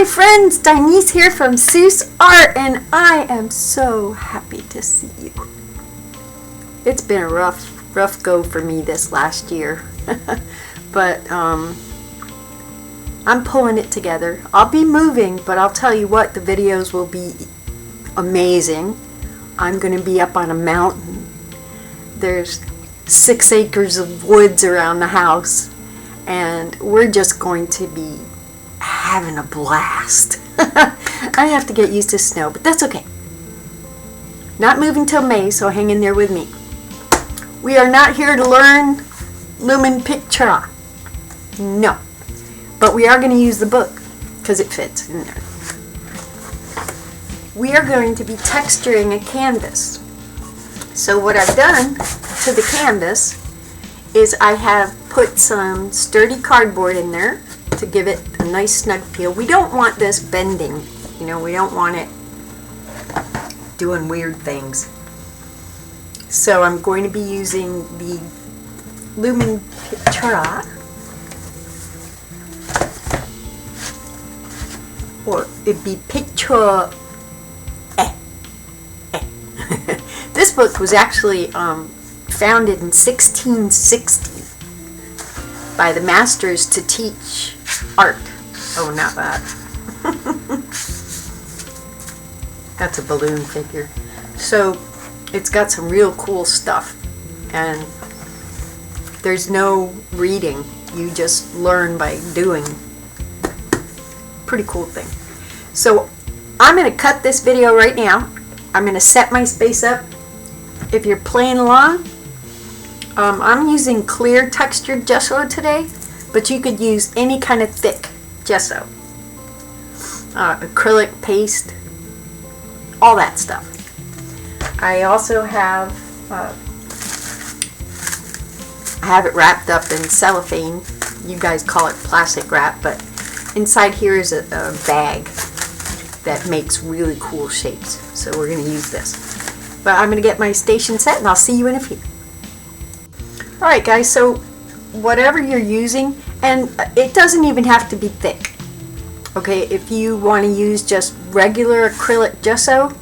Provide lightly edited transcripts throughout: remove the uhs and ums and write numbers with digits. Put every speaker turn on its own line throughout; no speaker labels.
Hi friends, Denise here from Seuss Art, and I am so happy to see you. It's been a rough go for me this last year, but I'm pulling it together. I'll be moving, but I'll tell you what, the videos will be amazing. I'm going to be up on a mountain. There's 6 acres of woods around the house, and we're just going to be having a blast. I have to get used to snow, but that's okay. Not moving till May, so hang in there with me. We are not here to learn Lumen Pictura. No. But we are going to use the book because it fits in there. We are going to be texturing a canvas. So what I've done to the canvas is I have put some sturdy cardboard in there to give it a nice snug feel. We don't want this bending, you know, we don't want it doing weird things. So I'm going to be using the Lumen Pictura, or it'd be Picture. This book was actually founded in 1660 by the masters to teach art. Oh, not that. That's a balloon figure. So it's got some real cool stuff, and there's no reading. You just learn by doing. Pretty cool thing. So I'm going to cut this video right now. I'm going to set my space up. If you're playing along, I'm using clear textured gesso today, but you could use any kind of thick gesso. Acrylic paste, all that stuff. I also have it wrapped up in cellophane. You guys call it plastic wrap, but inside here is a bag that makes really cool shapes. So we're going to use this. But I'm going to get my station set, and I'll see you in a few. Alright guys, so whatever you're using, and it doesn't even have to be thick. Okay, if you want to use just regular acrylic gesso,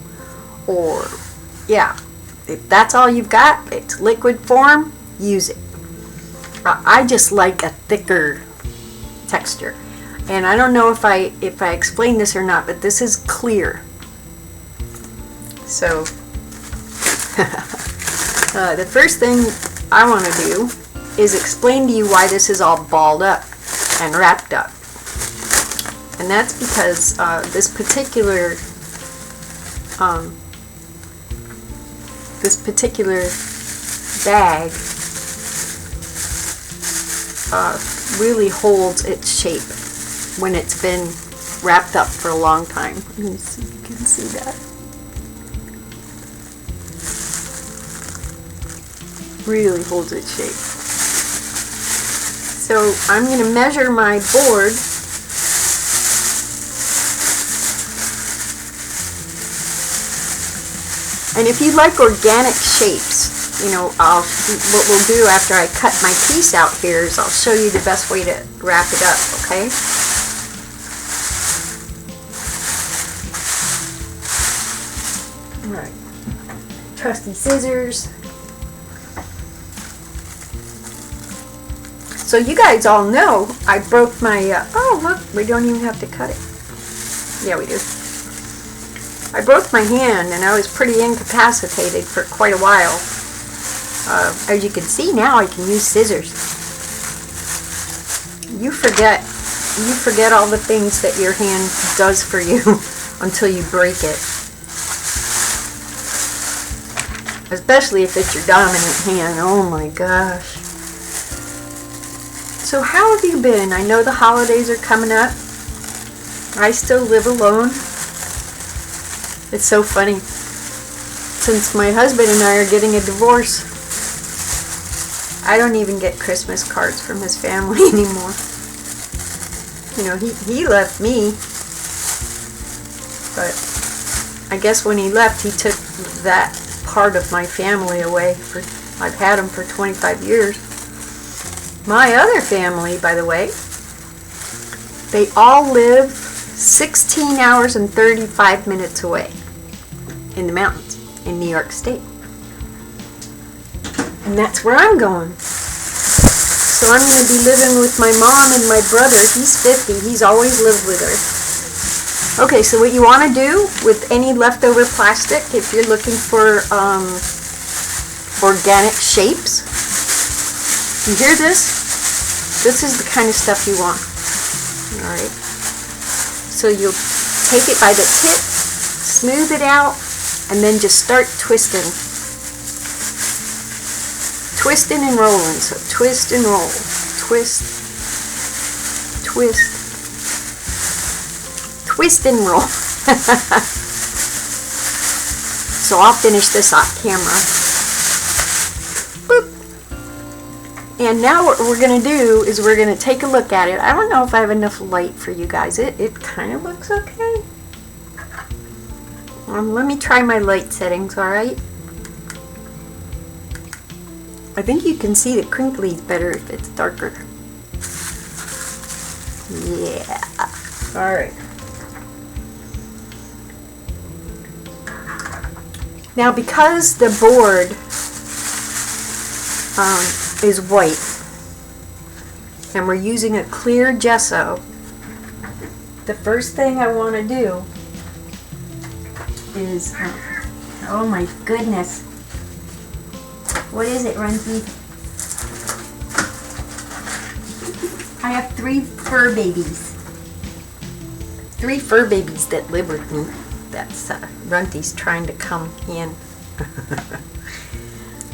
or yeah, if that's all you've got, it's liquid form, use it. I just like a thicker texture. And I don't know if I explained this or not, but this is clear. So the first thing I want to do is explain to you why this is all balled up and wrapped up. And that's because this particular bag really holds its shape when it's been wrapped up for a long time. Let me see if you can see that. Really holds its shape. So I'm going to measure my board and if you like organic shapes, you know, what we'll do after I cut my piece out here is I'll show you the best way to wrap it up, okay? Alright, trusty scissors. So you guys all know I broke my, oh look, we don't even have to cut it. Yeah, we do. I broke my hand and I was pretty incapacitated for quite a while. As you can see now, I can use scissors. You forget all the things that your hand does for you until you break it. Especially if it's your dominant hand. Oh my gosh. So how have you been? I know the holidays are coming up. I still live alone. It's so funny. Since my husband and I are getting a divorce, I don't even get Christmas cards from his family anymore. You know, he left me, but I guess when he left, he took that part of my family away. I've had him for 25 years. My other family, by the way, they all live 16 hours and 35 minutes away in the mountains in New York State. And that's where I'm going. So I'm going to be living with my mom and my brother. He's 50. He's always lived with her. Okay, so what you want to do with any leftover plastic, if you're looking for organic shapes, you hear this? This is the kind of stuff you want. Alright. So you'll take it by the tip, smooth it out, and then just start twisting. Twisting and rolling. So twist and roll. Twist. Twist. Twist and roll. So I'll finish this off camera. Boop. And now what we're going to do is we're going to take a look at it. I don't know if I have enough light for you guys. It kind of looks okay. Let me try my light settings, alright? I think you can see the crinklies better if it's darker. Yeah. Alright. Now because the board is white and we're using a clear gesso, the first thing I want to do is, oh my goodness, what is it, Runty? I have 3 fur babies. 3 fur babies that live with me. That's Runty's trying to come in.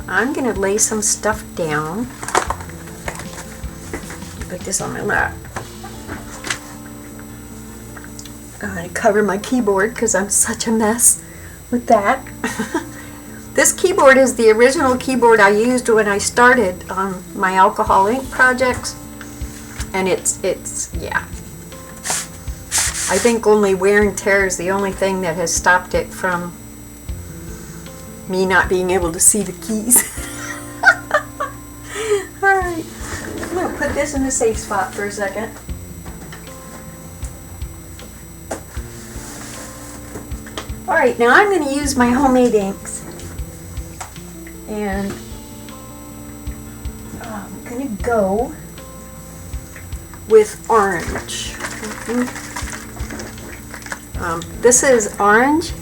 I'm going to lay some stuff down. Put this on my lap. I'm going to cover my keyboard because I'm such a mess with that. This keyboard is the original keyboard I used when I started on my alcohol ink projects. And it's yeah. I think only wear and tear is the only thing that has stopped it from me not being able to see the keys. Alright, I'm going to put this in a safe spot for a second. Alright, now I'm going to use my homemade inks. And I'm going to go with orange. This is orange,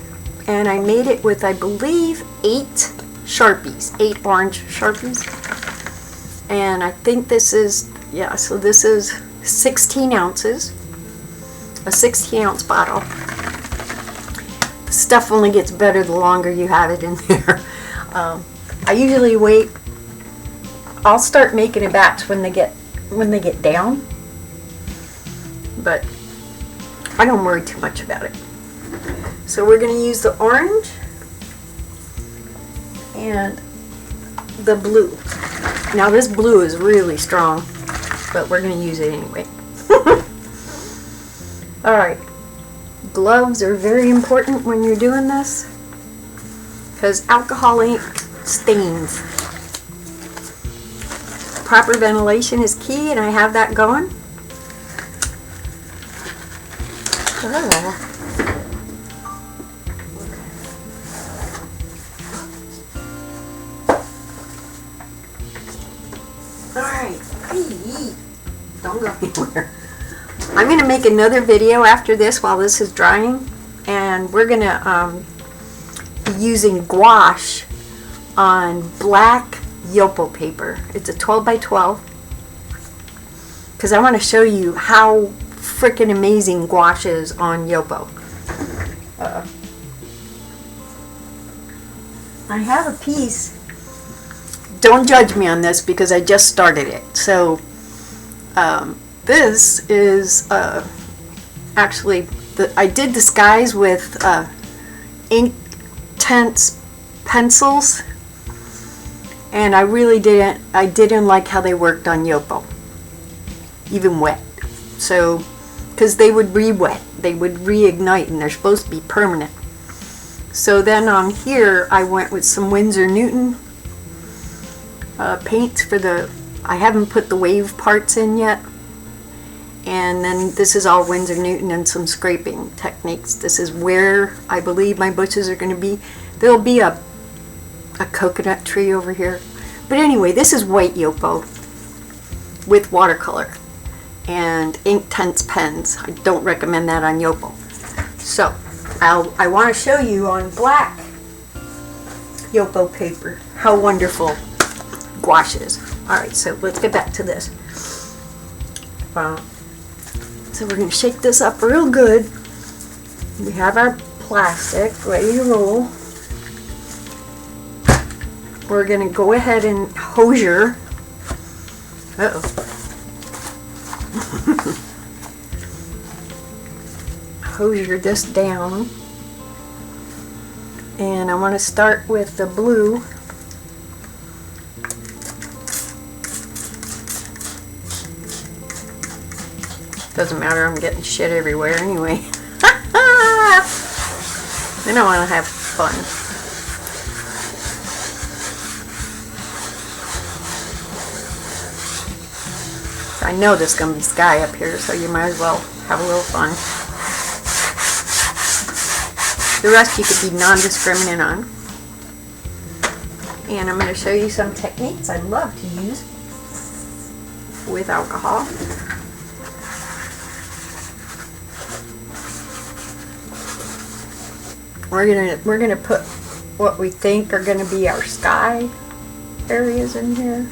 and I made it with, I believe, 8 sharpies, 8 orange sharpies. And I think this is, yeah, so this is 16 ounces, a 16-ounce bottle. The stuff only gets better the longer you have it in there. I usually wait. I'll start making a batch when they get down, but I don't worry too much about it. So we're going to use the orange and the blue. Now this blue is really strong, but we're going to use it anyway. Alright, gloves are very important when you're doing this because alcohol ink stains. Proper ventilation is key, and I have that going. Alright, don't go anywhere. I'm going to make another video after this while this is drying, and we're going to be using gouache on black Yopo paper. It's a 12 by 12 because I want to show you how freaking amazing gouache is on Yopo. I have a piece. Don't judge me on this because I just started it. So this is actually I did this guys with INKS pencils, and I really didn't like how they worked on Yopo, even wet. So because they would re-wet, they would reignite, and they're supposed to be permanent. So then on here I went with some Winsor Newton paints for the, I haven't put the wave parts in yet, And then this is all Winsor Newton and some scraping techniques. This is where I believe my bushes are going to be. There'll be a coconut tree over here. But anyway, this is white Yopo with watercolor and Inktense pens. I don't recommend that on Yopo. So I want to show you on black Yopo paper how wonderful gouache is. Alright, so let's get back to this. So we're going to shake this up real good. We have our plastic ready to roll. We're going to go ahead and hosier. Hosier this down. And I want to start with the blue. Doesn't matter, I'm getting shit everywhere anyway. Then I want to have fun. I know there's going to be sky up here, so you might as well have a little fun. The rest you could be non-discriminant on. And I'm going to show you some techniques I love to use with alcohol. We're gonna put what we think are gonna be our sky areas in here.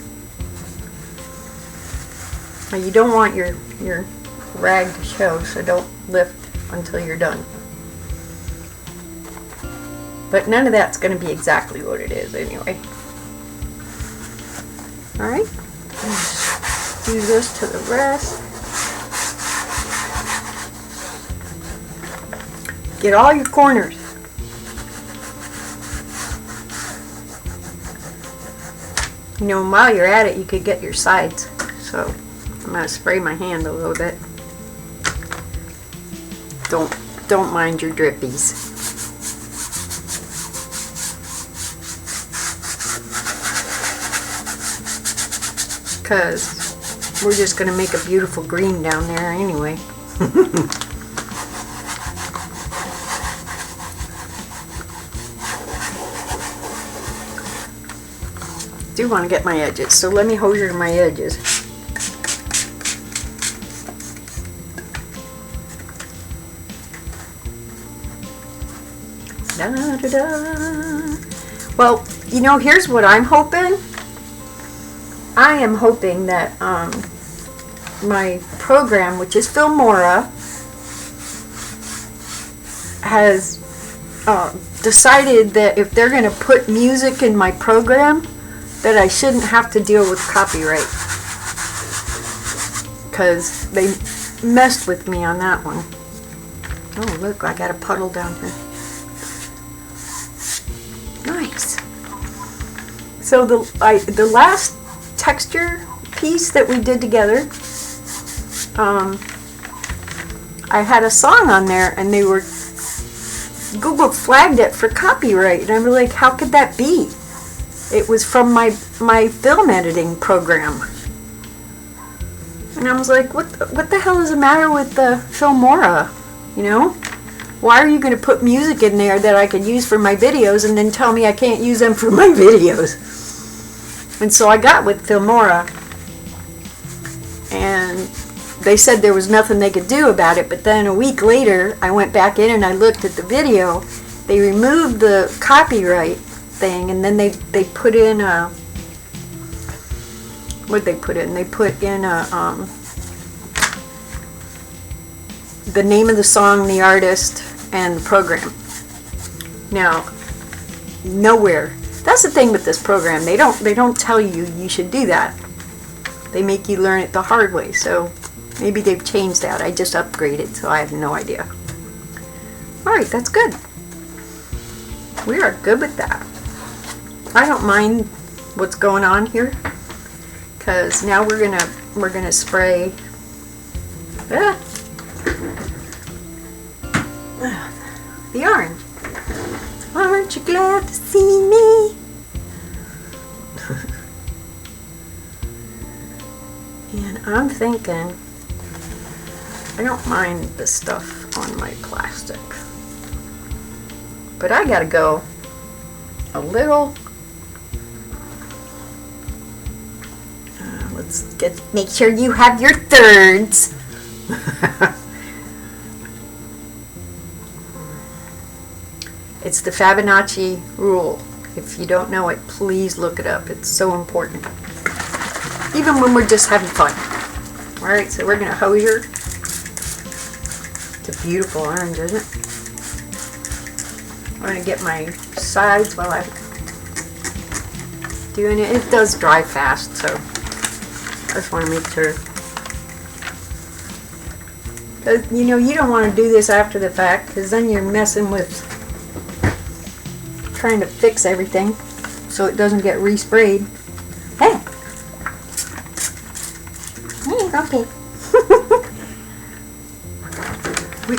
Now you don't want your rag to show, so don't lift until you're done. But none of that's gonna be exactly what it is anyway. Alright, do this to the rest. Get all your corners. You know, while you're at it, you could get your sides. So I'm gonna spray my hand a little bit. Don't mind your drippies. Because we're just gonna make a beautiful green down there anyway. I do want to get my edges, so let me hosier my edges. Da, da, da. Well, you know, here's what I'm hoping. I am hoping that my program, which is Filmora, has decided that if they're going to put music in my program, that I shouldn't have to deal with copyright, because they messed with me on that one. Oh look, I got a puddle down here. Nice. So the last texture piece that we did together, I had a song on there and they were, Google flagged it for copyright, and I was like, how could that be? It was from my film editing program. And I was like, what the hell is the matter with the Filmora? You know? Why are you going to put music in there that I could use for my videos and then tell me I can't use them for my videos? And so I got with Filmora, and they said there was nothing they could do about it. But then a week later, I went back in and I looked at the video. They removed the copyright thing, and then they put in a, what'd they put in? They put in a the name of the song, the artist, and the program. Now, nowhere. That's the thing with this program. They don't tell you should do that. They make you learn it the hard way. So maybe they've changed that. I just upgraded, so I have no idea. All right, that's good. We are good with that. I don't mind what's going on here, because now we're gonna spray the orange. Aren't you glad to see me? And I'm thinking I don't mind the stuff on my plastic, but I gotta go a little. Make sure you have your thirds. It's the Fibonacci rule. If you don't know it, please look it up. It's so important. Even when we're just having fun. Alright, so we're going to hosier. It's a beautiful orange, isn't it? I'm going to get my sides while I'm doing it. It does dry fast, so I just want to make sure. You know, you don't want to do this after the fact, because then you're messing with trying to fix everything so it doesn't get resprayed. Hey! Okay.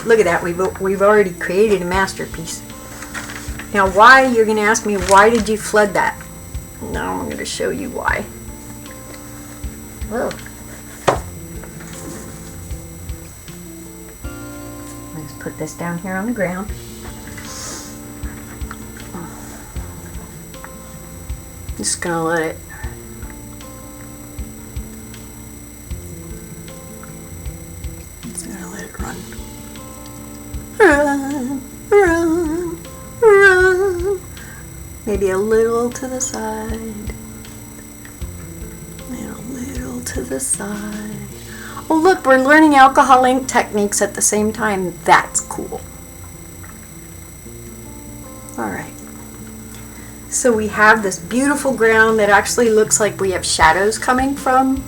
Look at that, we've already created a masterpiece. Now why, you're going to ask me, why did you flood that? Now I'm going to show you why. Whoa. Let's put this down here on the ground. Just gonna let it run. Run, run, run. Maybe a little to the side. And a little to the side. Oh look, we're learning alcohol ink techniques at the same time. That's cool. Alright. So we have this beautiful ground that actually looks like we have shadows coming from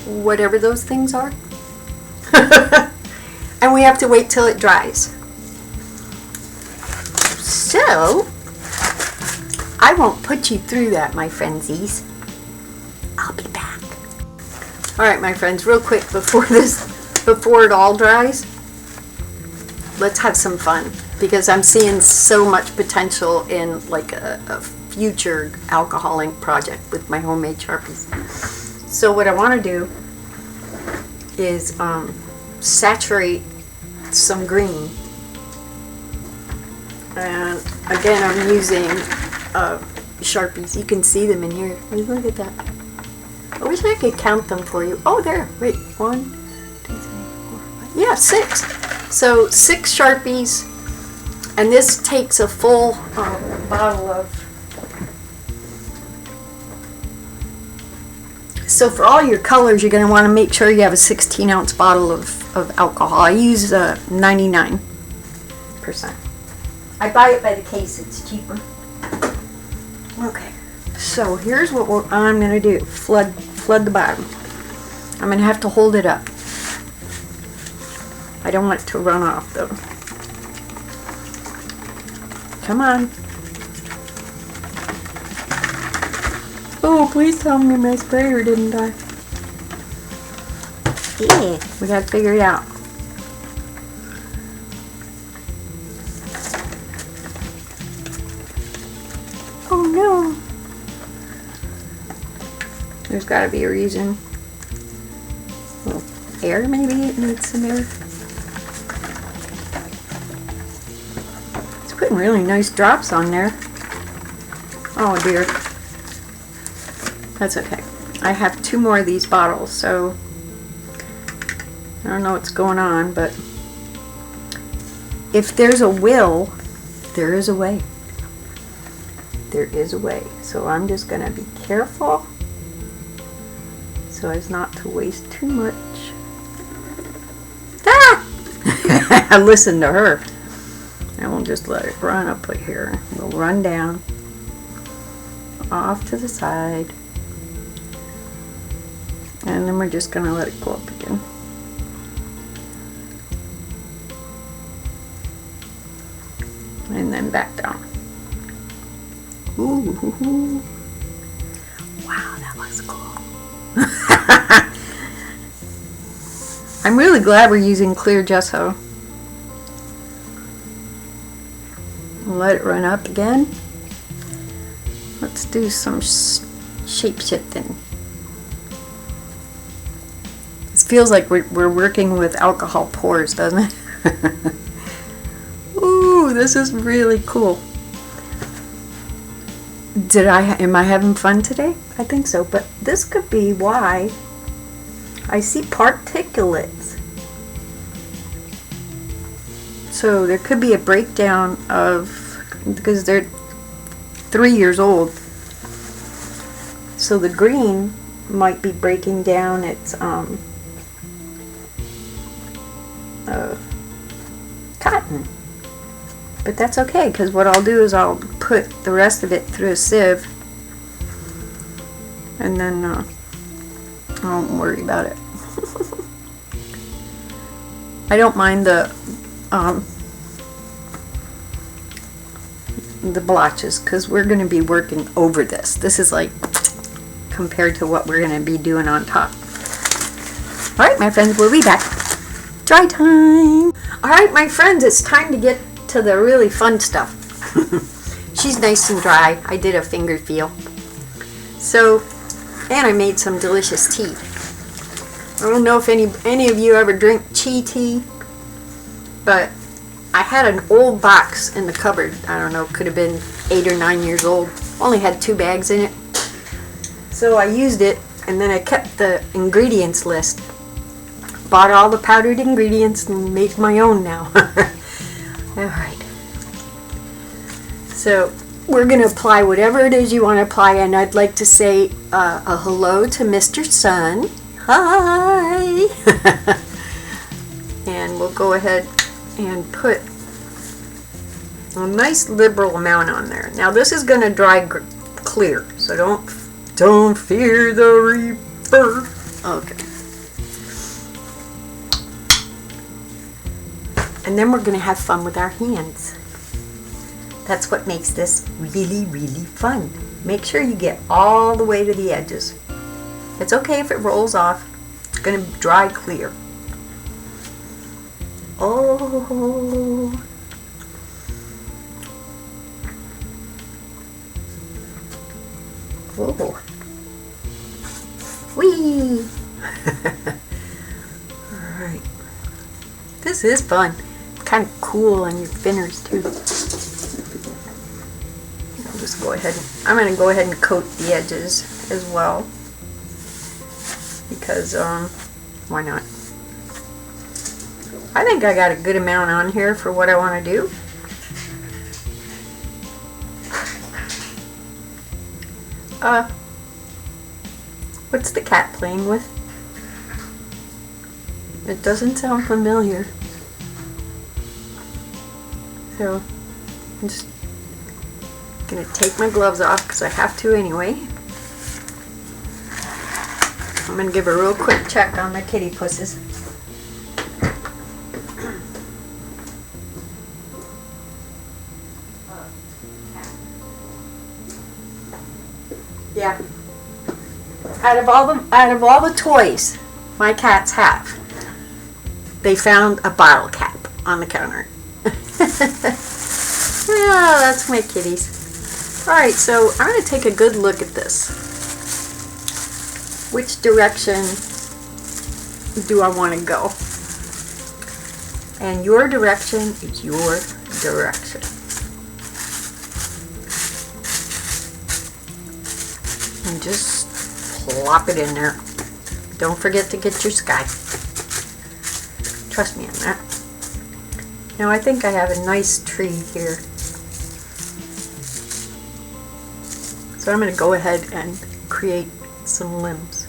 whatever those things are. And we have to wait till it dries. So, I won't put you through that, my friendsies. I'll be back. Alright, my friends, real quick before it all dries, let's have some fun. Because I'm seeing so much potential in like a future alcohol ink project with my homemade Sharpies. So what I want to do is saturate some green. And again, I'm using Sharpies. You can see them in here. Look at that. I wish I could count them for you. Oh, there. Wait. 1, 2, 3, 4, 5. Yeah, 6. So 6 Sharpies. And this takes a full bottle of. So for all your colors, you're going to want to make sure you have a 16-ounce bottle of alcohol. I use 99%. I buy it by the case, it's cheaper. Okay, so here's what I'm going to do. Flood the bottom. I'm going to have to hold it up. I don't want it to run off though. Come on. Oh, please tell me my sprayer didn't die. Yeah, we gotta figure it out. Oh no. There's gotta be a reason. Well, air maybe? It needs some air. Putting really nice drops on there. Oh dear. That's okay. I have 2 more of these bottles, so I don't know what's going on, but if there's a will, there is a way. There is a way. So I'm just going to be careful so as not to waste too much. Ah! I listened to her. And we'll just let it run up here. We'll run down, off to the side, and then we're just going to let it go up again. And then back down. Ooh. Wow, that looks cool. I'm really glad we're using clear gesso. Let it run up again. Let's do some shape shifting. It's feels like we're working with alcohol pours, doesn't it? Ooh, this is really cool. Am I having fun today? I think so, but this could be why I see particulates. So there could be a breakdown of, because they're 3 years old, so the green might be breaking down its cotton. But that's okay, because what I'll do is I'll put the rest of it through a sieve, and then I won't worry about it. I don't mind the blotches, because we're going to be working over this. This is like compared to what we're going to be doing on top. Alright, my friends, we'll be back. Dry time! Alright, my friends, it's time to get to the really fun stuff. She's nice and dry. I did a finger feel. So, and I made some delicious tea. I don't know if any of you ever drink chi tea, but I had an old box in the cupboard. I don't know, could have been 8 or 9 years old. Only had 2 bags in it. So I used it, and then I kept the ingredients list. Bought all the powdered ingredients and made my own now. Alright. So we're going to apply whatever it is you want to apply, and I'd like to say a hello to Mr. Sun. Hi! And we'll go ahead and put a nice liberal amount on there. Now this is going to dry clear, so don't fear the reaper. Okay. And then we're going to have fun with our hands. That's what makes this really, really fun. Make sure you get all the way to the edges. It's okay if it rolls off. It's going to dry clear. Oh. Whoa. Whee! Alright. This is fun. Kind of cool on your fingers too. I'll just go ahead. I'm going to go ahead and coat the edges as well, because why not? I think I got a good amount on here for what I want to do. What's the cat playing with? It doesn't sound familiar. So I'm just gonna take my gloves off because I have to anyway. I'm gonna give a real quick check on my kitty pusses. Yeah. Out of all the toys my cats have, they found a bottle cap on the counter. Yeah, that's my kitties. Alright, so I'm going to take a good look at this. Which direction do I want to go? And your direction is your direction. And just plop it in there. Don't forget to get your sky. Trust me on that. Now I think I have a nice tree here. So I'm going to go ahead and create some limbs.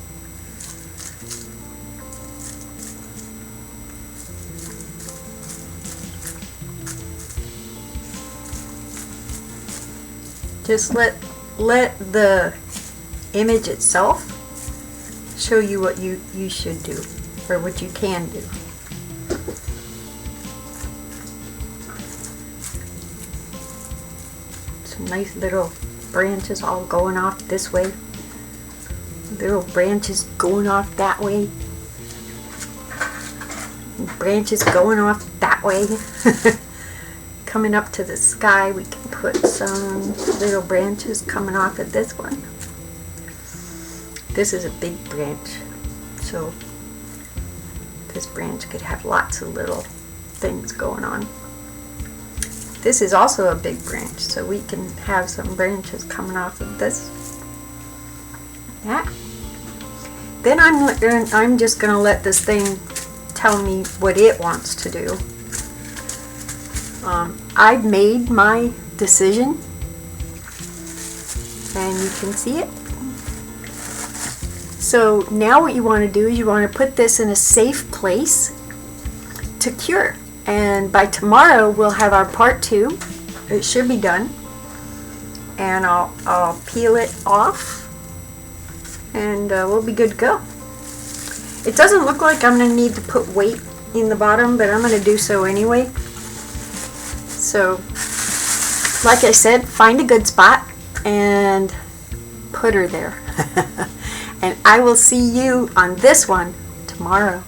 Just let the image itself show you what you should do, or what you can do. Some nice little branches all going off this way, little branches going off that way, branches going off that way. Coming up to the sky, we can put some little branches coming off of this one. This is a big branch, so this branch could have lots of little things going on. This is also a big branch, so we can have some branches coming off of this. Yeah. Then I'm just going to let this thing tell me what it wants to do. I've made my decision, and you can see it. So now what you want to do is you want to put this in a safe place to cure. And by tomorrow we'll have our part 2. It should be done. And I'll peel it off, and we'll be good to go. It doesn't look like I'm going to need to put weight in the bottom, but I'm going to do so anyway. So, like I said, find a good spot and put her there. And I will see you on this one tomorrow.